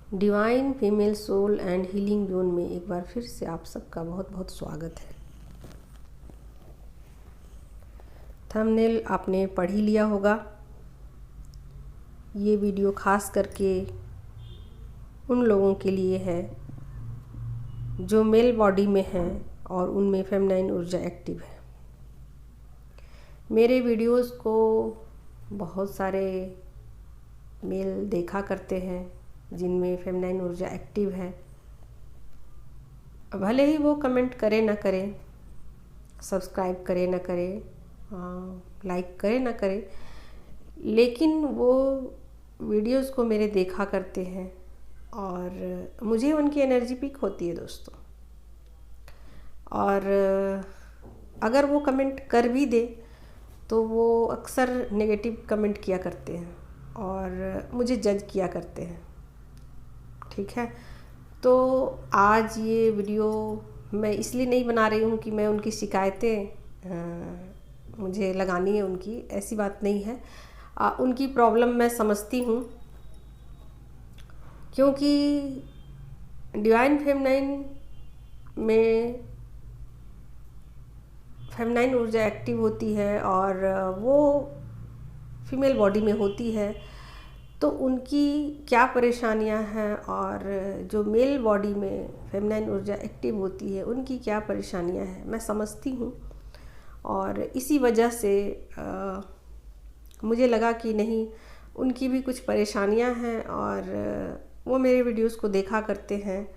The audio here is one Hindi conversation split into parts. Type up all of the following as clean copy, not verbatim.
Divine female soul and healing zone में एक बार फिर से आप सबका बहुत बहुत स्वागत है। थंबनेल आपने पढ़ ही लिया होगा। ये वीडियो खास करके उन लोगों के लिए है जो मेल बॉडी में हैं और उनमें फेमिनाइन ऊर्जा एक्टिव है। मेरे वीडियोस को बहुत सारे मेल देखा करते हैं जिनमें फेमिनाइन ऊर्जा एक्टिव है। भले ही वो कमेंट करे ना करे, सब्सक्राइब करे ना करे, लाइक करे ना करे, लेकिन वो वीडियोस को मेरे देखा करते हैं और मुझे उनकी एनर्जी पिक होती है दोस्तों। और अगर वो कमेंट कर भी दे तो वो अक्सर नेगेटिव कमेंट किया करते हैं और मुझे जज किया करते हैं। ठीक है, तो आज ये वीडियो मैं इसलिए नहीं बना रही हूँ कि मैं उनकी शिकायतें मुझे लगानी है, उनकी ऐसी बात नहीं है। उनकी प्रॉब्लम मैं समझती हूँ, क्योंकि डिवाइन फेमिनाइन में फेमिनाइन ऊर्जा एक्टिव होती है और वो फीमेल बॉडी में होती है, तो उनकी क्या परेशानियां हैं और जो मेल बॉडी में फेमिनाइन ऊर्जा एक्टिव होती है उनकी क्या परेशानियां हैं मैं समझती हूँ। और इसी वजह से मुझे लगा कि नहीं, उनकी भी कुछ परेशानियां हैं और वो मेरे वीडियोस को देखा करते हैं,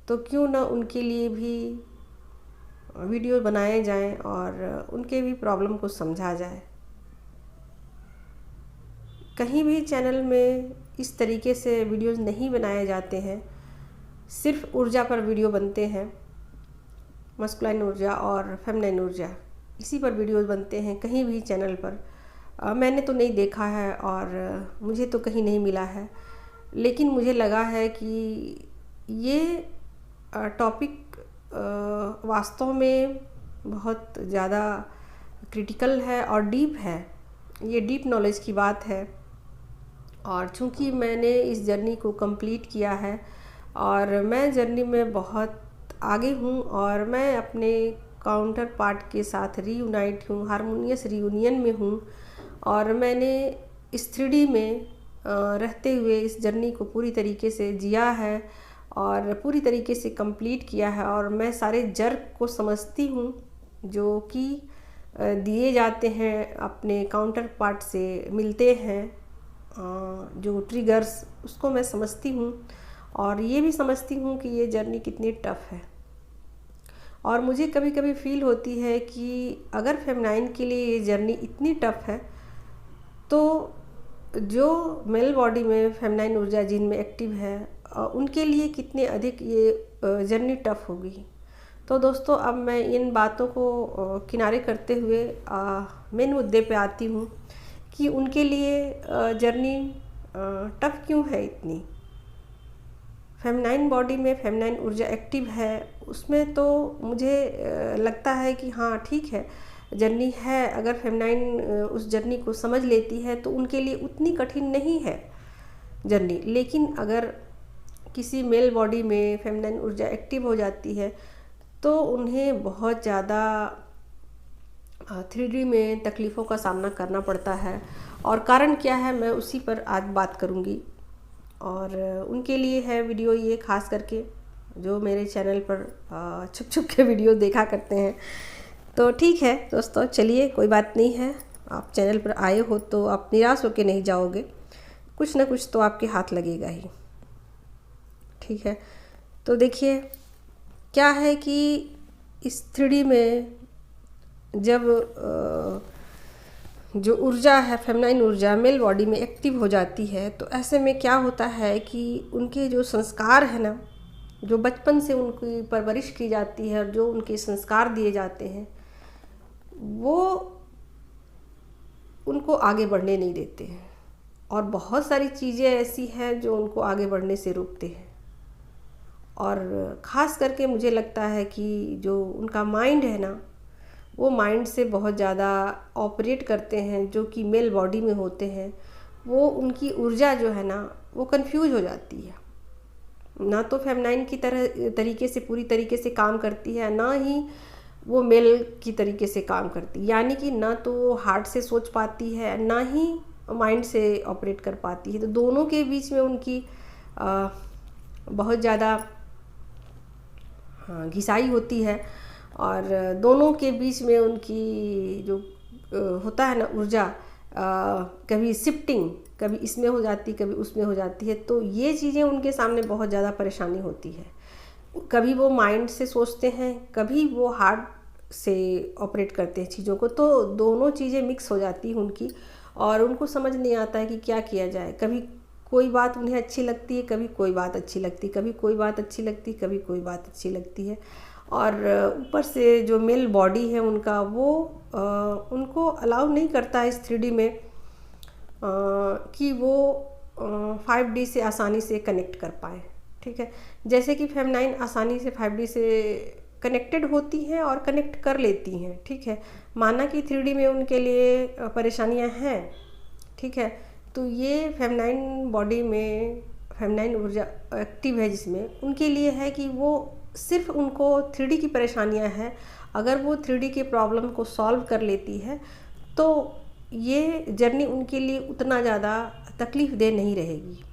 तो क्यों ना उनके लिए भी वीडियो बनाए जाएं और उनके भी प्रॉब्लम को समझा जाए। कहीं भी चैनल में इस तरीके से वीडियोस नहीं बनाए जाते हैं, सिर्फ ऊर्जा पर वीडियो बनते हैं। मस्कुलाइन ऊर्जा और फेमिनाइन ऊर्जा, इसी पर वीडियोस बनते हैं कहीं भी चैनल पर। मैंने तो नहीं देखा है और मुझे तो कहीं नहीं मिला है, लेकिन मुझे लगा है कि ये टॉपिक वास्तव में बहुत ज़्यादा क्रिटिकल है और डीप है। ये डीप नॉलेज की बात है और चूँकि मैंने इस जर्नी को कंप्लीट किया है और मैं जर्नी में बहुत आगे हूँ और मैं अपने काउंटर पार्ट के साथ रीयूनाइट हूँ, हारमोनियस रीयूनियन में हूँ और मैंने इस 3D में रहते हुए इस जर्नी को पूरी तरीके से जिया है और पूरी तरीके से कंप्लीट किया है। और मैं सारे जर्क को समझती हूँ जो कि दिए जाते हैं, अपने काउंटर पार्ट से मिलते हैं, जो ट्रिगर्स, उसको मैं समझती हूँ और ये भी समझती हूँ कि ये जर्नी कितनी टफ़ है। और मुझे कभी कभी फील होती है कि अगर फेमिनाइन के लिए ये जर्नी इतनी टफ़ है, तो जो मेल बॉडी में फेमिनाइन ऊर्जा जिनमें एक्टिव है उनके लिए कितने अधिक ये जर्नी टफ़ होगी। तो दोस्तों, अब मैं इन बातों को किनारे करते हुए मेन मुद्दे पे आती हूँ कि उनके लिए जर्नी टफ़ क्यों है इतनी। फेमिनाइन बॉडी में फेमिनाइन ऊर्जा एक्टिव है, उसमें तो मुझे लगता है कि हाँ ठीक है, जर्नी है। अगर फेमिनाइन उस जर्नी को समझ लेती है तो उनके लिए उतनी कठिन नहीं है जर्नी। लेकिन अगर किसी मेल बॉडी में फेमिनाइन ऊर्जा एक्टिव हो जाती है तो उन्हें बहुत ज़्यादा 3D में तकलीफ़ों का सामना करना पड़ता है। और कारण क्या है मैं उसी पर आज बात करूँगी और उनके लिए है वीडियो ये, खास करके जो मेरे चैनल पर छुप छुप के वीडियो देखा करते हैं। तो ठीक है दोस्तों, चलिए कोई बात नहीं है, आप चैनल पर आए हो तो आप निराश होकर नहीं जाओगे, कुछ ना कुछ तो आपके हाथ लगेगा ही। ठीक है, तो देखिए क्या है कि इस 3D में जब जो ऊर्जा है फेमिनाइन ऊर्जा मेल बॉडी में एक्टिव हो जाती है, तो ऐसे में क्या होता है कि उनके जो संस्कार है ना, जो बचपन से उनकी परवरिश की जाती है और जो उनके संस्कार दिए जाते हैं, वो उनको आगे बढ़ने नहीं देते हैं। और बहुत सारी चीज़ें ऐसी हैं जो उनको आगे बढ़ने से रोकते हैं। और ख़ास करके मुझे लगता है कि जो उनका माइंड है ना, वो माइंड से बहुत ज़्यादा ऑपरेट करते हैं, जो कि मेल बॉडी में होते हैं। वो उनकी ऊर्जा जो है ना, वो कंफ्यूज हो जाती है। ना तो फेमिनाइन की तरीके से पूरी तरीके से काम करती है, ना ही वो मेल की तरीके से काम करती है। यानी कि ना तो वो हार्ट से सोच पाती है, ना ही माइंड से ऑपरेट कर पाती है। तो दोनों के बीच में उनकी बहुत ज़्यादा घिसाई होती है, और दोनों के बीच में उनकी जो होता है ना ऊर्जा, कभी शिफ्टिंग, कभी इसमें हो जाती, कभी उसमें हो जाती है। तो ये चीज़ें उनके सामने बहुत ज़्यादा परेशानी होती है। कभी वो माइंड से सोचते हैं, कभी वो हार्ट से ऑपरेट करते हैं चीज़ों को। तो दोनों चीज़ें मिक्स हो जाती हैं उनकी, और उनको समझ नहीं आता है कि क्या किया जाए। कभी कोई बात उन्हें अच्छी लगती है, कभी कोई बात अच्छी लगती है, कभी कोई बात अच्छी लगती है, कभी कोई बात अच्छी लगती है। और ऊपर से जो मेल बॉडी है उनका, वो उनको अलाउ नहीं करता इस 3D में कि वो 5D से आसानी से कनेक्ट कर पाए। ठीक है, जैसे कि फेमिनाइन आसानी से 5D से कनेक्टेड होती हैं और कनेक्ट कर लेती हैं। ठीक है, माना कि 3D में उनके लिए परेशानियां हैं। ठीक है, तो ये फेमिनाइन बॉडी में फेमिनाइन ऊर्जा एक्टिव है, जिसमें उनके लिए है कि वो सिर्फ उनको 3D की परेशानियां हैं। अगर वो 3D के प्रॉब्लम को सॉल्व कर लेती है तो ये जर्नी उनके लिए उतना ज़्यादा तकलीफ़ दे नहीं रहेगी।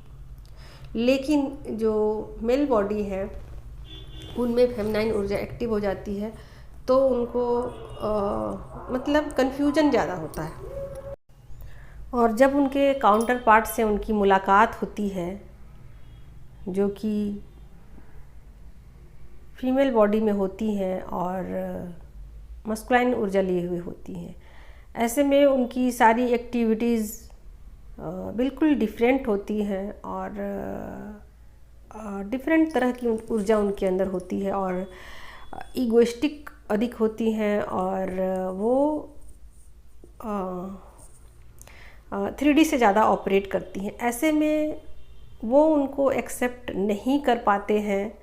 लेकिन जो मेल बॉडी है उनमें फेमिनाइन ऊर्जा एक्टिव हो जाती है, तो उनको मतलब कन्फ्यूजन ज़्यादा होता है। और जब उनके काउंटर पार्ट से उनकी मुलाकात होती है, जो कि फीमेल बॉडी में होती हैं और मस्कुलाइन ऊर्जा लिए हुए होती हैं, ऐसे में उनकी सारी एक्टिविटीज़ बिल्कुल डिफरेंट होती हैं और डिफरेंट तरह की ऊर्जा उनके अंदर होती है, और ईगोइस्टिक अधिक होती हैं, और वो 3D से ज़्यादा ऑपरेट करती हैं। ऐसे में वो उनको एक्सेप्ट नहीं कर पाते हैं,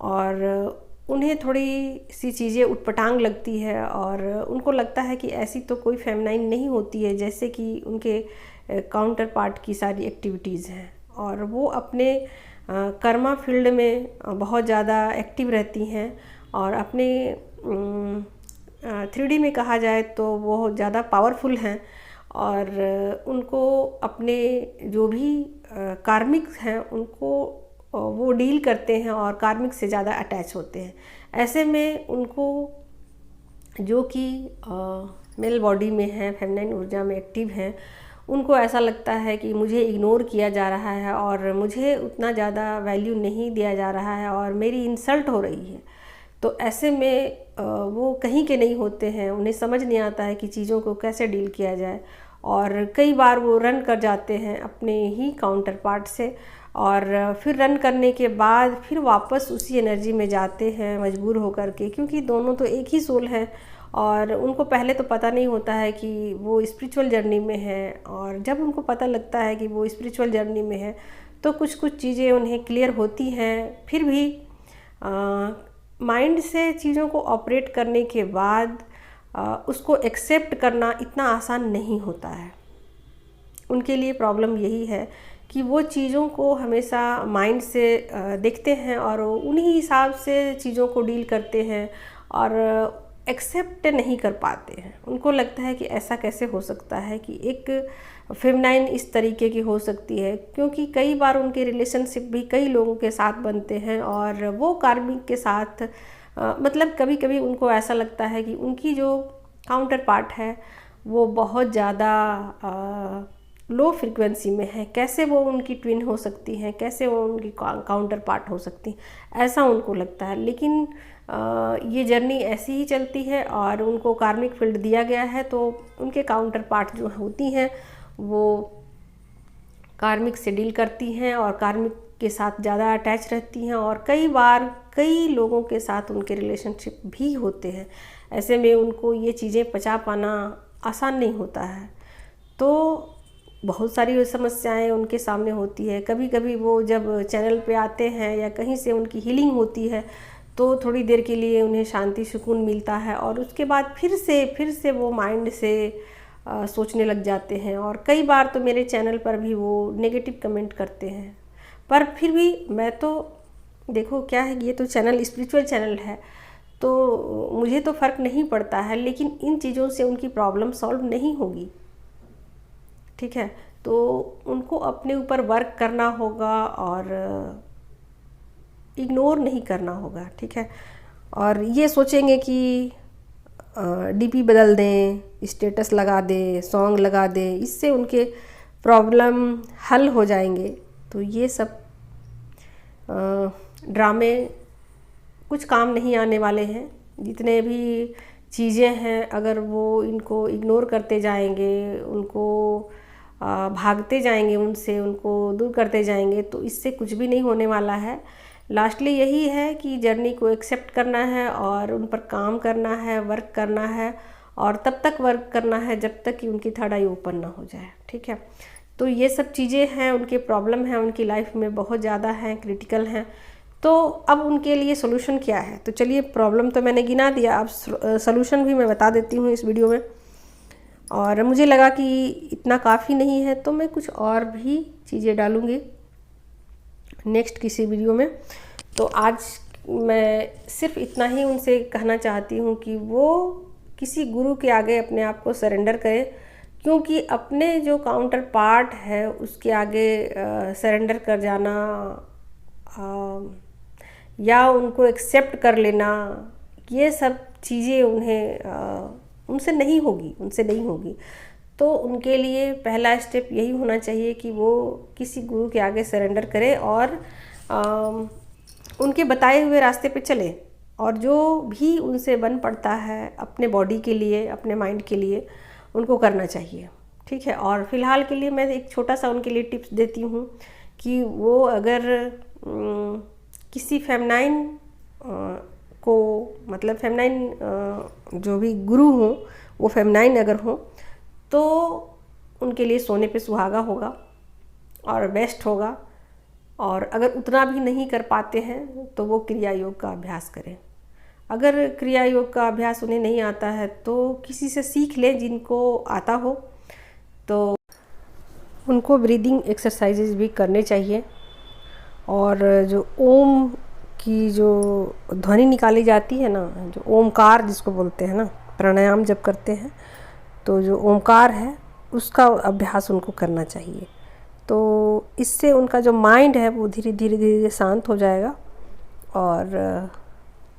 और उन्हें थोड़ी सी चीज़ें उटपटांग लगती है, और उनको लगता है कि ऐसी तो कोई फेमिनाइन नहीं होती है जैसे कि उनके काउंटर पार्ट की सारी एक्टिविटीज़ हैं। और वो अपने कर्मा फील्ड में बहुत ज़्यादा एक्टिव रहती हैं, और अपने 3D में कहा जाए तो वो ज़्यादा पावरफुल हैं, और उनको अपने जो भी कार्मिक हैं उनको वो डील करते हैं और कार्मिक से ज़्यादा अटैच होते हैं। ऐसे में उनको जो कि मेल बॉडी में है, फेमिनाइन ऊर्जा में एक्टिव हैं, उनको ऐसा लगता है कि मुझे इग्नोर किया जा रहा है और मुझे उतना ज़्यादा वैल्यू नहीं दिया जा रहा है और मेरी इंसल्ट हो रही है। तो ऐसे में वो कहीं के नहीं होते हैं, उन्हें समझ नहीं आता है कि चीज़ों को कैसे डील किया जाए, और कई बार वो रन कर जाते हैं अपने ही काउंटर पार्ट से, और फिर रन करने के बाद फिर वापस उसी एनर्जी में जाते हैं मजबूर होकर के, क्योंकि दोनों तो एक ही सोल है। और उनको पहले तो पता नहीं होता है कि वो स्पिरिचुअल जर्नी में है, और जब उनको पता लगता है कि वो स्पिरिचुअल जर्नी में है तो कुछ कुछ चीज़ें उन्हें क्लियर होती हैं। फिर भी माइंड से चीज़ों को ऑपरेट करने के बाद उसको एक्सेप्ट करना इतना आसान नहीं होता है। उनके लिए प्रॉब्लम यही है कि वो चीज़ों को हमेशा माइंड से देखते हैं और उन्हीं हिसाब से चीज़ों को डील करते हैं, और एक्सेप्ट नहीं कर पाते हैं। उनको लगता है कि ऐसा कैसे हो सकता है कि एक फेमिनाइन इस तरीके की हो सकती है, क्योंकि कई बार उनके रिलेशनशिप भी कई लोगों के साथ बनते हैं, और वो कार्मिक के साथ मतलब कभी कभी उनको ऐसा लगता है कि उनकी जो काउंटर पार्ट है वो बहुत ज़्यादा लो फ्रीक्वेंसी में है, कैसे वो उनकी ट्विन हो सकती हैं, कैसे वो उनकी काउंटर पार्ट हो सकती हैं, ऐसा उनको लगता है। लेकिन ये जर्नी ऐसी ही चलती है, और उनको कार्मिक फील्ड दिया गया है, तो उनके काउंटर पार्ट जो होती हैं वो कार्मिक से डील करती हैं और कार्मिक के साथ ज़्यादा अटैच रहती हैं, और कई बार कई लोगों के साथ उनके रिलेशनशिप भी होते हैं। ऐसे में उनको ये चीज़ें पचा पाना आसान नहीं होता है, तो बहुत सारी समस्याएं उनके सामने होती है। कभी कभी वो जब चैनल पे आते हैं या कहीं से उनकी हीलिंग होती है तो थोड़ी देर के लिए उन्हें शांति सुकून मिलता है, और उसके बाद फिर से वो माइंड से सोचने लग जाते हैं। और कई बार तो मेरे चैनल पर भी वो नेगेटिव कमेंट करते हैं, पर फिर भी मैं तो देखो क्या है, ये तो चैनल स्पिरिचुअल चैनल है, तो मुझे तो फ़र्क नहीं पड़ता है, लेकिन इन चीज़ों से उनकी प्रॉब्लम सॉल्व नहीं होगी। ठीक है, तो उनको अपने ऊपर वर्क करना होगा और इग्नोर नहीं करना होगा। ठीक है, और ये सोचेंगे कि डीपी बदल दें, स्टेटस लगा दें, सॉन्ग लगा दें, इससे उनके प्रॉब्लम हल हो जाएंगे, तो ये सब ड्रामे कुछ काम नहीं आने वाले हैं। जितने भी चीज़ें हैं, अगर वो इनको इग्नोर करते जाएंगे, उनको भागते जाएंगे उनसे, उनको दूर करते जाएंगे, तो इससे कुछ भी नहीं होने वाला है। लास्टली यही है कि जर्नी को एक्सेप्ट करना है और उन पर काम करना है, वर्क करना है, और तब तक वर्क करना है जब तक कि उनकी थर्ड आई ओपन ना हो जाए। ठीक है, तो ये सब चीज़ें हैं, उनके प्रॉब्लम हैं, उनकी लाइफ में बहुत ज़्यादा हैं, क्रिटिकल हैं। तो अब उनके लिए सोल्यूशन क्या है? तो चलिए, प्रॉब्लम तो मैंने गिना दिया, अब सोल्यूशन भी मैं बता देती हूँ इस वीडियो में। और मुझे लगा कि इतना काफ़ी नहीं है, तो मैं कुछ और भी चीज़ें डालूँगी नेक्स्ट किसी वीडियो में। तो आज मैं सिर्फ इतना ही उनसे कहना चाहती हूँ कि वो किसी गुरु के आगे अपने आप को सरेंडर करें, क्योंकि अपने जो काउंटर पार्ट है उसके आगे सरेंडर कर जाना या उनको एक्सेप्ट कर लेना, ये सब चीज़ें उनसे नहीं होगी। तो उनके लिए पहला स्टेप यही होना चाहिए कि वो किसी गुरु के आगे सरेंडर करें और उनके बताए हुए रास्ते पे चले, और जो भी उनसे बन पड़ता है अपने बॉडी के लिए, अपने माइंड के लिए, उनको करना चाहिए। ठीक है, और फ़िलहाल के लिए मैं एक छोटा सा उनके लिए टिप्स देती हूँ कि वो अगर किसी फेमनाइन को, मतलब फेमनाइन जो भी गुरु हों वो फेमनाइन अगर हों, तो उनके लिए सोने पे सुहागा होगा और बेस्ट होगा। और अगर उतना भी नहीं कर पाते हैं तो वो क्रिया योग का अभ्यास करें। अगर क्रिया योग का अभ्यास उन्हें नहीं आता है तो किसी से सीख लें जिनको आता हो। तो उनको ब्रीदिंग एक्सरसाइजेज भी करने चाहिए, और जो ओम की जो ध्वनि निकाली जाती है ना, जो ओमकार जिसको बोलते हैं ना, प्राणायाम जब करते हैं तो जो ओमकार है उसका अभ्यास उनको करना चाहिए। तो इससे उनका जो माइंड है वो धीरे धीरे शांत हो जाएगा, और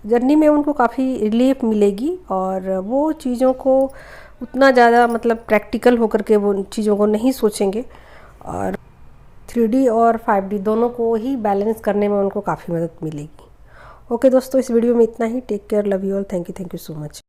जर्नी में उनको काफ़ी रिलीफ मिलेगी, और वो चीज़ों को उतना ज़्यादा मतलब प्रैक्टिकल होकर के वो चीज़ों को नहीं सोचेंगे, और 3D और 5D दोनों को ही बैलेंस करने में उनको काफ़ी मदद मिलेगी। ओके दोस्तों, इस वीडियो में इतना ही। Take care, love you all, thank you so much.